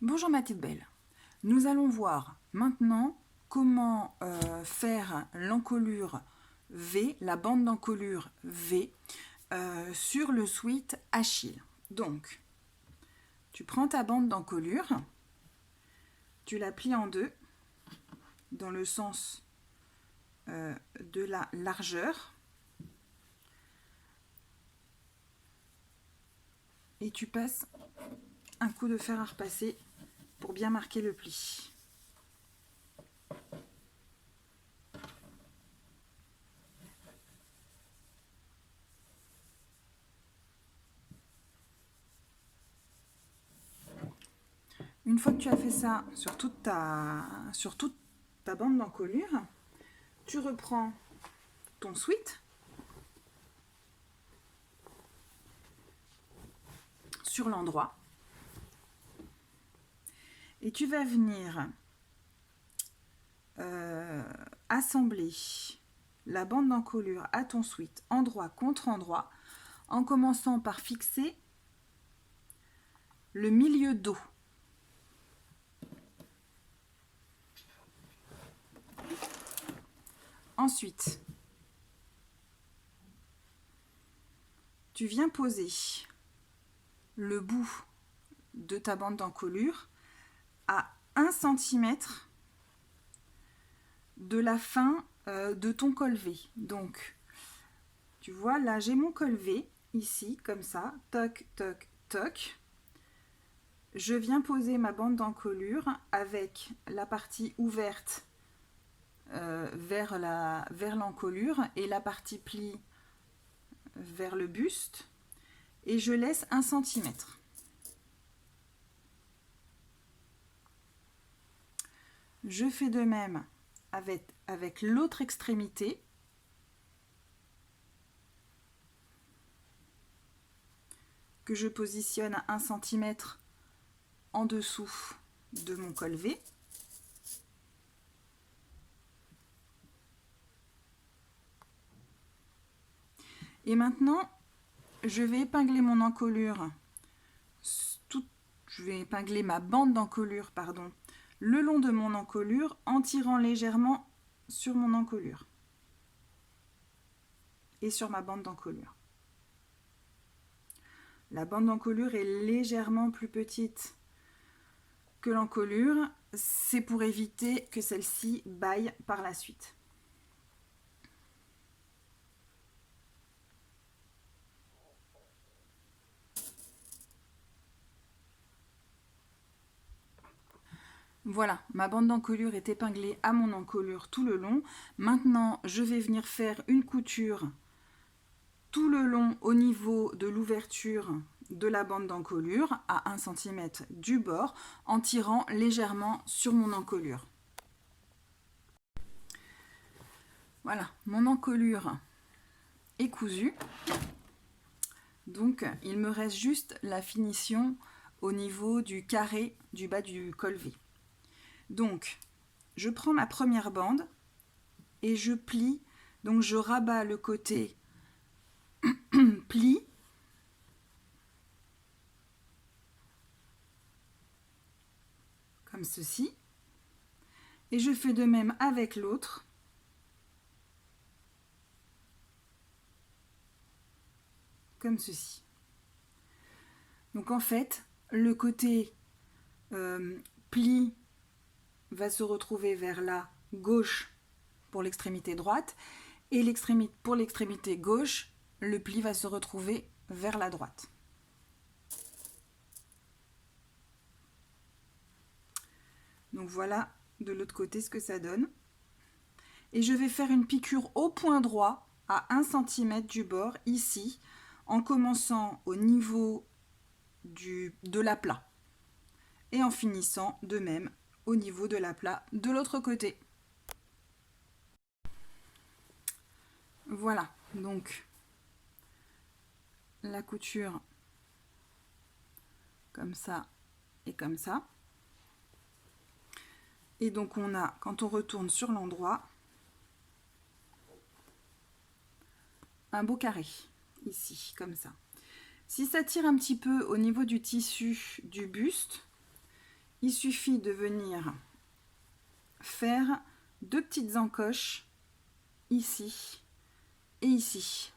Bonjour ma petite belle, nous allons voir maintenant comment faire l'encolure V, la bande d'encolure V sur le sweat Achille. Donc, tu prends ta bande d'encolure, tu la plies en deux dans le sens de la largeur et tu passes un coup de fer à repasser pour bien marquer le pli. Une fois que tu as fait ça sur toute ta bande d'encolure, tu reprends ton sweat sur l'endroit et tu vas venir assembler la bande d'encolure à ton sweat endroit contre endroit en commençant par fixer le milieu dos. Ensuite, tu viens poser le bout de ta bande d'encolure à 1 cm de la fin de ton col V. Donc, tu vois, là, j'ai mon col V, ici, comme ça, toc, toc, toc. Je viens poser ma bande d'encolure avec la partie ouverte vers l'encolure et la partie plie vers le buste et je laisse 1 cm. Je fais de même avec l'autre extrémité. Que je positionne à 1 cm en dessous de mon col V. Et maintenant, je vais épingler mon encolure, je vais épingler ma bande d'encolure, pardon, le long de mon encolure en tirant légèrement sur mon encolure et sur ma bande d'encolure. La bande d'encolure est légèrement plus petite que l'encolure, c'est pour éviter que celle-ci baille par la suite. Voilà, ma bande d'encolure est épinglée à mon encolure tout le long. Maintenant, je vais venir faire une couture tout le long au niveau de l'ouverture de la bande d'encolure à 1 cm du bord en tirant légèrement sur mon encolure. Voilà, mon encolure est cousue. Donc, il me reste juste la finition au niveau du carré du bas du col V. Donc, je prends ma première bande et je plie. Donc, je rabats le côté pli. Comme ceci. Et je fais de même avec l'autre. Comme ceci. Donc, en fait, le côté pli va se retrouver vers la gauche pour l'extrémité droite et pour l'extrémité gauche, le pli va se retrouver vers la droite. Donc voilà de l'autre côté ce que ça donne. Et je vais faire une piqûre au point droit à 1 cm du bord ici en commençant au niveau de l'aplat et en finissant de même au niveau de l'aplat de l'autre côté. Voilà, donc la couture comme ça et comme ça. Et donc on a, quand on retourne sur l'endroit, un beau carré, ici, comme ça. Si ça tire un petit peu au niveau du tissu du buste, il suffit de venir faire deux petites encoches ici et ici.